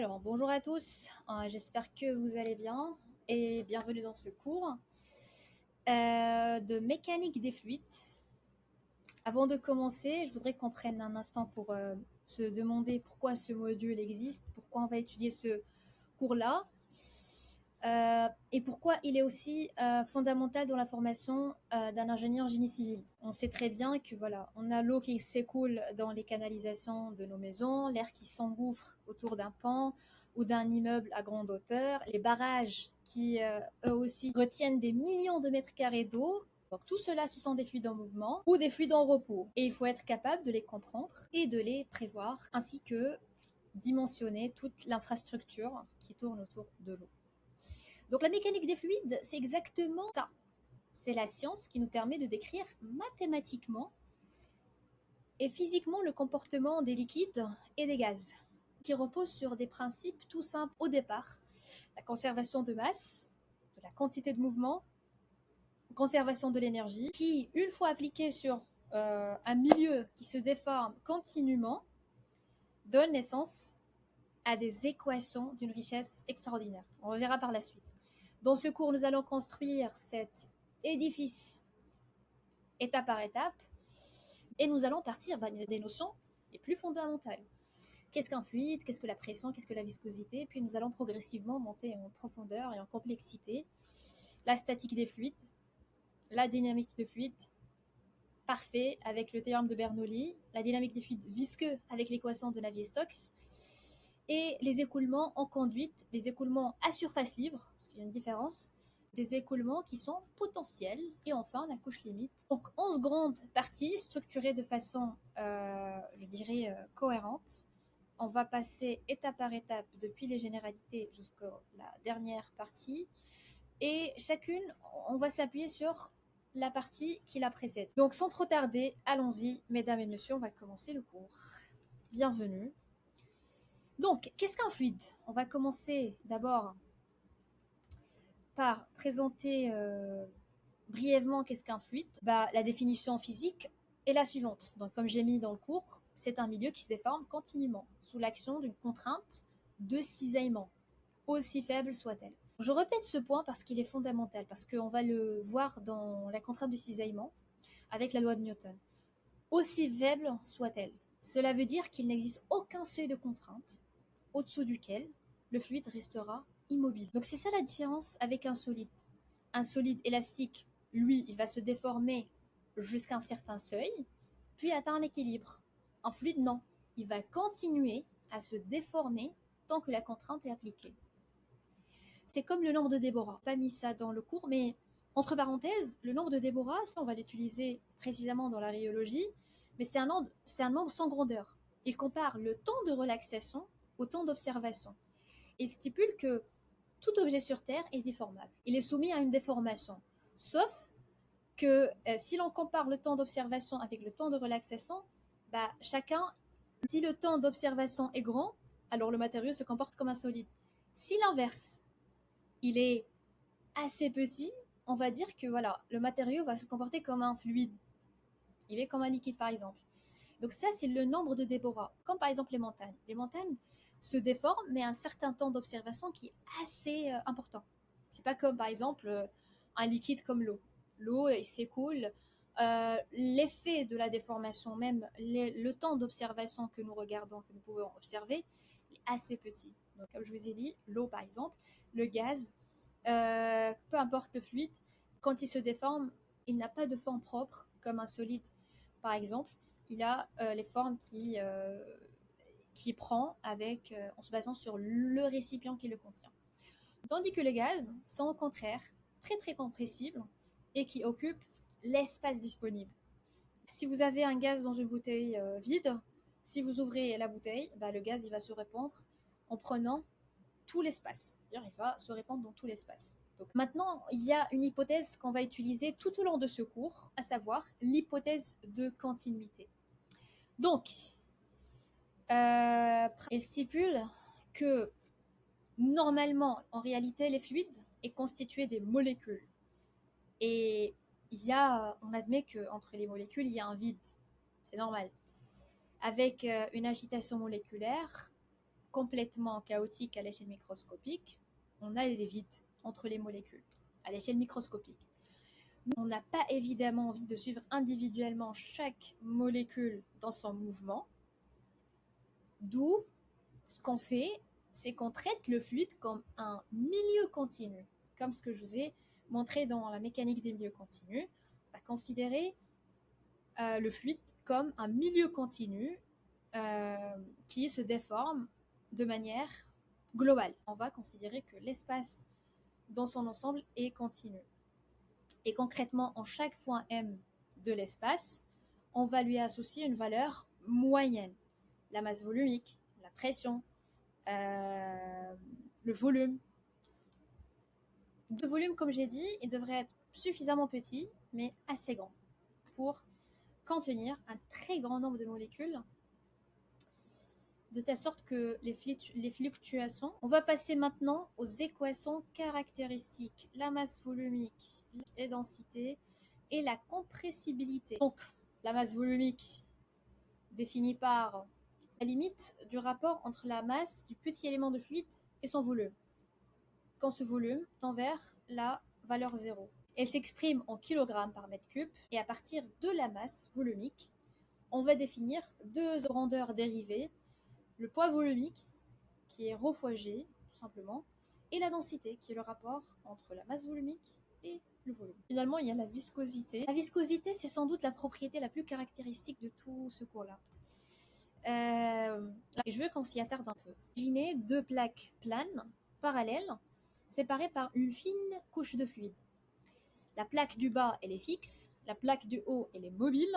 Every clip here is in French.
Alors, bonjour à tous, j'espère que vous allez bien et bienvenue dans ce cours de mécanique des fluides. Avant de commencer, je voudrais qu'on prenne un instant pour se demander pourquoi ce module existe, pourquoi on va étudier ce cours-là et pourquoi il est aussi fondamental dans la formation d'un ingénieur génie civil. On sait très bien que voilà, on a l'eau qui s'écoule dans les canalisations de nos maisons, l'air qui s'engouffre autour d'un pont ou d'un immeuble à grande hauteur, les barrages qui eux aussi retiennent des millions de mètres carrés d'eau. Donc tout cela, ce sont des fluides en mouvement ou des fluides en repos. Et il faut être capable de les comprendre et de les prévoir, ainsi que dimensionner toute l'infrastructure qui tourne autour de l'eau. Donc la mécanique des fluides, c'est exactement ça. C'est la science qui nous permet de décrire mathématiquement et physiquement le comportement des liquides et des gaz, qui repose sur des principes tout simples au départ. La conservation de masse, de la quantité de mouvement, conservation de l'énergie, qui, une fois appliquée sur un milieu qui se déforme continuellement, donne naissance à des équations d'une richesse extraordinaire. On le verra par la suite. Dans ce cours, nous allons construire cet édifice étape par étape et nous allons partir des notions les plus fondamentales. Qu'est-ce qu'un fluide? Qu'est-ce que la pression? Qu'est-ce que la viscosité? Puis nous allons progressivement monter en profondeur et en complexité. La statique des fluides, la dynamique des fluides, parfait avec le théorème de Bernoulli, la dynamique des fluides visqueux avec l'équation de Navier-Stokes, et les écoulements en conduite, les écoulements à surface libre, parce qu'il y a une différence, des écoulements qui sont potentiels, et enfin la couche limite. Donc 11 grandes parties structurées de façon, je dirais, cohérente. On va passer étape par étape depuis les généralités jusqu'à la dernière partie, et chacune, on va s'appuyer sur la partie qui la précède. Donc sans trop tarder, allons-y, mesdames et messieurs, on va commencer le cours. Bienvenue. Donc, qu'est-ce qu'un fluide? On va commencer d'abord par présenter brièvement qu'est-ce qu'un fluide. La définition physique est la suivante. Donc, comme j'ai mis dans le cours, c'est un milieu qui se déforme continuellement sous l'action d'une contrainte de cisaillement, aussi faible soit-elle. Je répète ce point parce qu'il est fondamental, parce qu'on va le voir dans la contrainte de cisaillement avec la loi de Newton. Aussi faible soit-elle. Cela veut dire qu'il n'existe aucun seuil de contrainte au-dessous duquel le fluide restera immobile. Donc c'est ça la différence avec un solide. Un solide élastique, lui, il va se déformer jusqu'à un certain seuil, puis atteindre l'équilibre. Un fluide, non. Il va continuer à se déformer tant que la contrainte est appliquée. C'est comme le nombre de Déborah. Pas mis ça dans le cours, mais entre parenthèses, le nombre de Déborah, ça on va l'utiliser précisément dans la rhéologie, mais c'est un nombre sans grandeur. Il compare le temps de relaxation au temps d'observation. Il stipule que tout objet sur Terre est déformable. Il est soumis à une déformation. Sauf que si l'on compare le temps d'observation avec le temps de relaxation, si le temps d'observation est grand, alors le matériau se comporte comme un solide. Si l'inverse, il est assez petit, on va dire que voilà, le matériau va se comporter comme un fluide. Il est comme un liquide par exemple. Donc ça, c'est le nombre de Déborah. Comme par exemple les montagnes. Les montagnes se déforment, mais à un certain temps d'observation qui est assez important. C'est pas comme par exemple un liquide comme l'eau. L'eau, il s'écoule. L'effet de la déformation, même le temps d'observation que nous regardons, que nous pouvons observer, est assez petit. Donc comme je vous ai dit, l'eau par exemple, le gaz, peu importe le fluide, quand il se déforme, il n'a pas de forme propre comme un solide. Par exemple, il a les formes qui prend en se basant sur le récipient qui le contient. Tandis que les gaz sont au contraire très très compressibles et qui occupent l'espace disponible. Si vous avez un gaz dans une bouteille vide, si vous ouvrez la bouteille, le gaz il va se répandre en prenant tout l'espace. C'est-à-dire il va se répandre dans tout l'espace. Donc maintenant, il y a une hypothèse qu'on va utiliser tout au long de ce cours, à savoir l'hypothèse de continuité. Donc, elle stipule que normalement, en réalité, les fluides est constitué des molécules. Et on admet qu'entre les molécules, il y a un vide. C'est normal. Avec une agitation moléculaire, complètement chaotique à l'échelle microscopique, on a des vides entre les molécules à l'échelle microscopique. On n'a pas évidemment envie de suivre individuellement chaque molécule dans son mouvement, d'où ce qu'on fait, c'est qu'on traite le fluide comme un milieu continu, comme ce que je vous ai montré dans la mécanique des milieux continus. On va considérer le fluide comme un milieu continu qui se déforme de manière globale. On va considérer que l'espace dans son ensemble est continu. Et concrètement, en chaque point M de l'espace, on va lui associer une valeur moyenne. La masse volumique, la pression, le volume. Le volume, comme j'ai dit, il devrait être suffisamment petit, mais assez grand, pour contenir un très grand nombre de molécules, de telle sorte que les fluctuations... On va passer maintenant aux équations caractéristiques. La masse volumique, les densités et la compressibilité. Donc, la masse volumique définie par la limite du rapport entre la masse du petit élément de fluide et son volume, quand ce volume tend vers la valeur 0. Elle s'exprime en kilogrammes par mètre cube, et à partir de la masse volumique, on va définir deux grandeurs dérivées, le poids volumique, qui est ρ fois g, tout simplement, et la densité, qui est le rapport entre la masse volumique et le volume. Finalement, il y a la viscosité. La viscosité, c'est sans doute la propriété la plus caractéristique de tout ce cours-là. Et je veux qu'on s'y attarde un peu. Imaginez deux plaques planes, parallèles, séparées par une fine couche de fluide. La plaque du bas, elle est fixe, la plaque du haut, elle est mobile,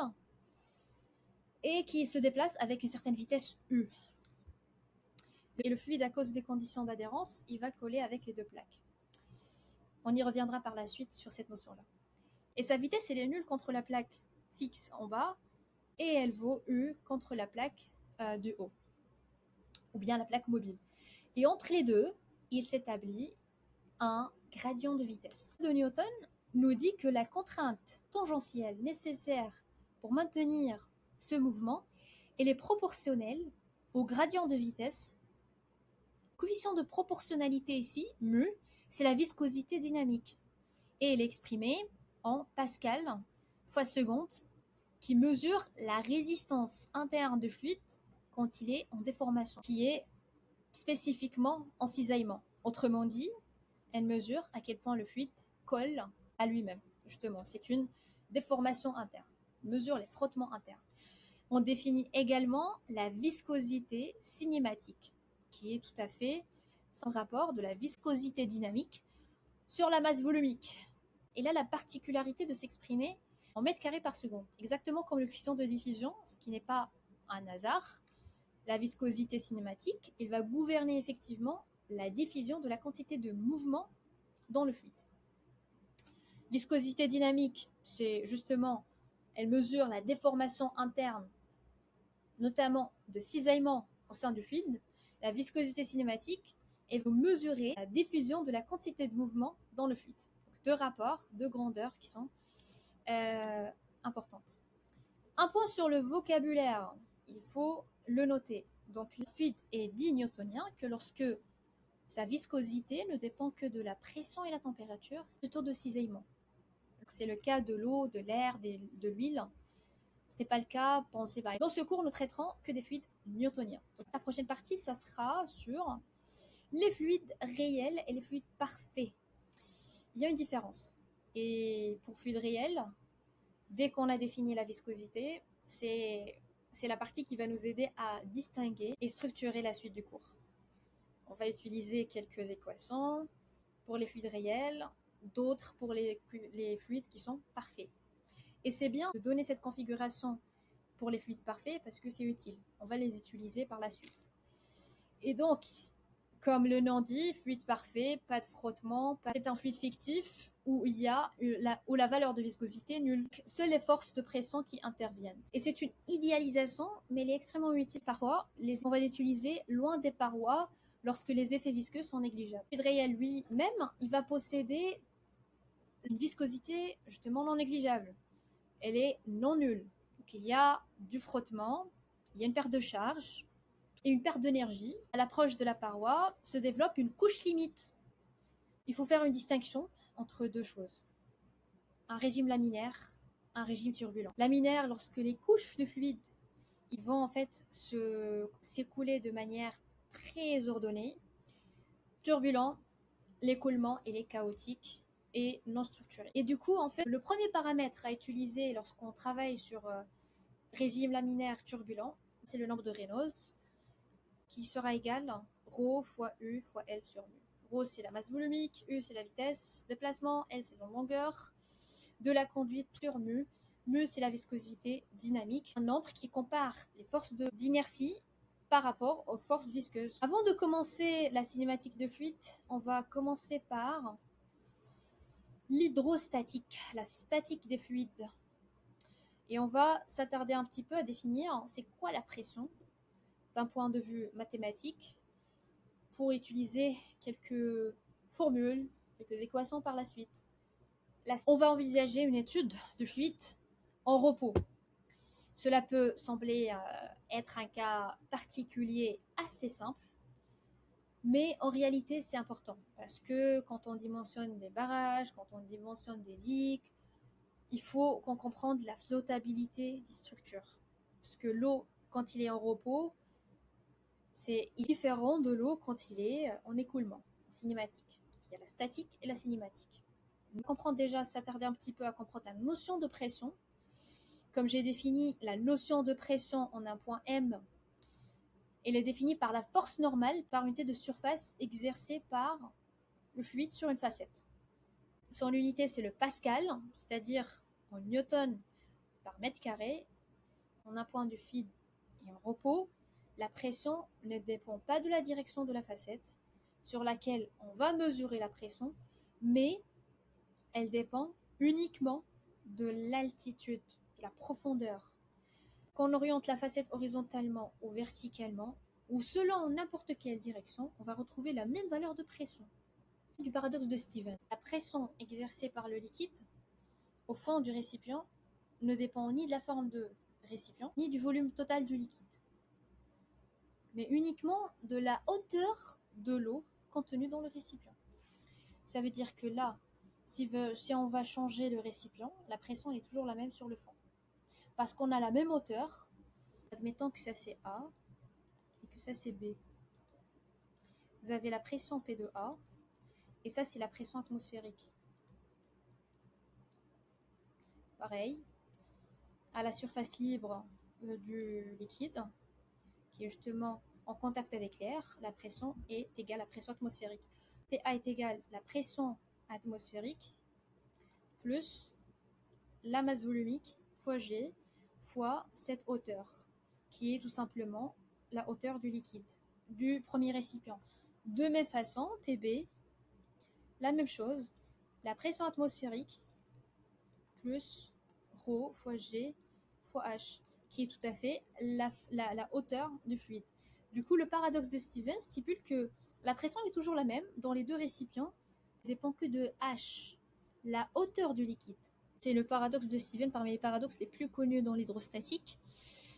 et qui se déplace avec une certaine vitesse U. Et le fluide, à cause des conditions d'adhérence, il va coller avec les deux plaques. On y reviendra par la suite sur cette notion-là. Et sa vitesse, elle est nulle contre la plaque fixe en bas, et elle vaut U contre la plaque du haut, ou bien la plaque mobile. Et entre les deux, il s'établit un gradient de vitesse. De Newton nous dit que la contrainte tangentielle nécessaire pour maintenir ce mouvement, elle est proportionnelle au gradient de vitesse. Le coefficient de proportionnalité ici, mu, c'est la viscosité dynamique. Et elle est exprimée en pascal fois seconde, qui mesure la résistance interne du fluide quand il est en déformation, qui est spécifiquement en cisaillement. Autrement dit, elle mesure à quel point le fluide colle à lui-même. Justement, c'est une déformation interne, mesure les frottements internes. On définit également la viscosité cinématique, qui est tout à fait sans rapport de la viscosité dynamique sur la masse volumique. Et là, la particularité de s'exprimer en mètres carrés par seconde, exactement comme le coefficient de diffusion, ce qui n'est pas un hasard. La viscosité cinématique, il va gouverner effectivement la diffusion de la quantité de mouvement dans le fluide. Viscosité dynamique, c'est justement, elle mesure la déformation interne, notamment de cisaillement au sein du fluide. La viscosité cinématique, elle va mesurer la diffusion de la quantité de mouvement dans le fluide. Donc, deux rapports, deux grandeurs qui sont importantes. Un point sur le vocabulaire, il faut le noter. Donc, le fluide est dit newtonien que lorsque sa viscosité ne dépend que de la pression et la température du taux de cisaillement. C'est le cas de l'eau, de l'air, de l'huile. Ce n'est pas le cas, pensez par exemple. Dans ce cours, nous traiterons que des fluides newtoniens. Donc, la prochaine partie, ça sera sur les fluides réels et les fluides parfaits. Il y a une différence. Et pour fluide réel, dès qu'on a défini la viscosité, c'est la partie qui va nous aider à distinguer et structurer la suite du cours. On va utiliser quelques équations pour les fluides réels, d'autres pour les fluides qui sont parfaits. Et c'est bien de donner cette configuration pour les fluides parfaits parce que c'est utile. On va les utiliser par la suite. Et donc, comme le nom dit, fluide parfait, pas de frottement, c'est un fluide fictif où il y a la valeur de viscosité nulle. Seules les forces de pression qui interviennent. Et c'est une idéalisation, mais elle est extrêmement utile parfois. On va l'utiliser loin des parois lorsque les effets visqueux sont négligeables. Le fluide réel lui-même, il va posséder une viscosité justement non négligeable. Elle est non nulle. Donc il y a du frottement, il y a une perte de charge, et une perte d'énergie. À l'approche de la paroi se développe une couche limite. Il faut faire une distinction entre deux choses. Un régime laminaire, un régime turbulent. Laminaire, lorsque les couches de fluide ils vont en fait s'écouler de manière très ordonnée. Turbulent, l'écoulement il est chaotique et non structuré. Et du coup, en fait, le premier paramètre à utiliser lorsqu'on travaille sur régime laminaire turbulent, c'est le nombre de Reynolds qui sera égal à ρ fois U fois L sur mu. Rho, c'est la masse volumique, U, c'est la vitesse de déplacement, L, c'est la longueur de la conduite sur mu. Mu, c'est la viscosité dynamique, un nombre qui compare les forces d'inertie par rapport aux forces visqueuses. Avant de commencer la cinématique de fluide, on va commencer par l'hydrostatique, la statique des fluides. Et on va s'attarder un petit peu à définir c'est quoi la pression d'un point de vue mathématique pour utiliser quelques formules, quelques équations par la suite. On va envisager une étude de fluide en repos. Cela peut sembler être un cas particulier assez simple, mais en réalité c'est important parce que quand on dimensionne des barrages, quand on dimensionne des digues, il faut qu'on comprenne la flottabilité des structures. Parce que l'eau, quand il est en repos, c'est différent de l'eau quand il est en écoulement, en cinématique. Il y a la statique et la cinématique. On comprend déjà, s'attarder un petit peu à comprendre la notion de pression. Comme j'ai défini la notion de pression en un point M, elle est définie par la force normale par unité de surface exercée par le fluide sur une facette. Son unité, c'est le pascal, c'est-à-dire en newton par mètre carré. En un point de fluide et en repos, la pression ne dépend pas de la direction de la facette sur laquelle on va mesurer la pression, mais elle dépend uniquement de l'altitude, de la profondeur. Quand on oriente la facette horizontalement ou verticalement, ou selon n'importe quelle direction, on va retrouver la même valeur de pression. Du paradoxe de Stevens. La pression exercée par le liquide au fond du récipient ne dépend ni de la forme de récipient, ni du volume total du liquide, mais uniquement de la hauteur de l'eau contenue dans le récipient. Ça veut dire que là, si on va changer le récipient, la pression est toujours la même sur le fond. Parce qu'on a la même hauteur, admettons que ça c'est A et que ça c'est B. Vous avez la pression P de A et ça c'est la pression atmosphérique. Pareil, à la surface libre du liquide, qui est justement en contact avec l'air, la pression est égale à la pression atmosphérique. PA est égale à la pression atmosphérique plus la masse volumique fois G fois cette hauteur, qui est tout simplement la hauteur du liquide, du premier récipient. De même façon, PB, la même chose, la pression atmosphérique plus ρ fois G fois H, qui est tout à fait la hauteur du fluide. Du coup, le paradoxe de Stevens stipule que la pression est toujours la même dans les deux récipients, ne dépend que de H, la hauteur du liquide. C'est le paradoxe de Stevens parmi les paradoxes les plus connus dans l'hydrostatique.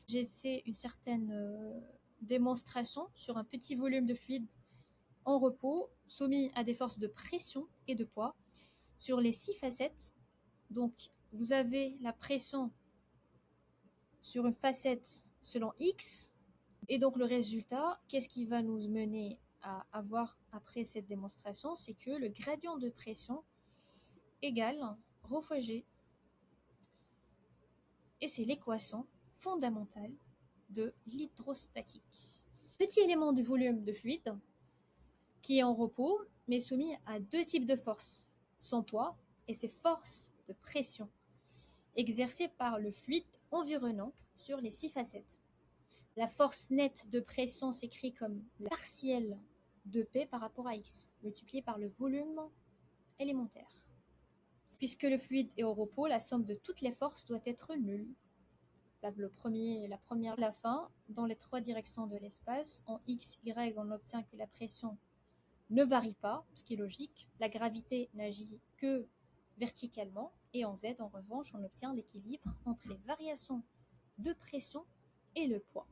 J'ai fait une certaine démonstration sur un petit volume de fluide en repos, soumis à des forces de pression et de poids, sur les 6 facettes. Donc, vous avez la pression sur une facette selon X. Et donc le résultat, qu'est-ce qui va nous mener à avoir après cette démonstration? C'est que le gradient de pression égale ρ fois G. Et c'est l'équation fondamentale de l'hydrostatique. Petit élément du volume de fluide qui est en repos, mais soumis à deux types de forces, son poids et ses forces de pression, exercées par le fluide environnant sur les 6 facettes. La force nette de pression s'écrit comme la partielle de P par rapport à X, multiplié par le volume élémentaire. Puisque le fluide est au repos, la somme de toutes les forces doit être nulle. La première, la fin, dans les 3 directions de l'espace, en X, Y, on obtient que la pression ne varie pas, ce qui est logique. La gravité n'agit que verticalement, et en Z, en revanche, on obtient l'équilibre entre les variations de pression et le poids.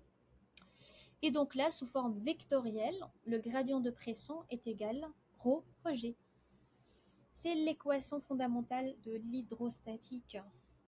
Et donc là, sous forme vectorielle, le gradient de pression est égal ρ fois g. C'est l'équation fondamentale de l'hydrostatique.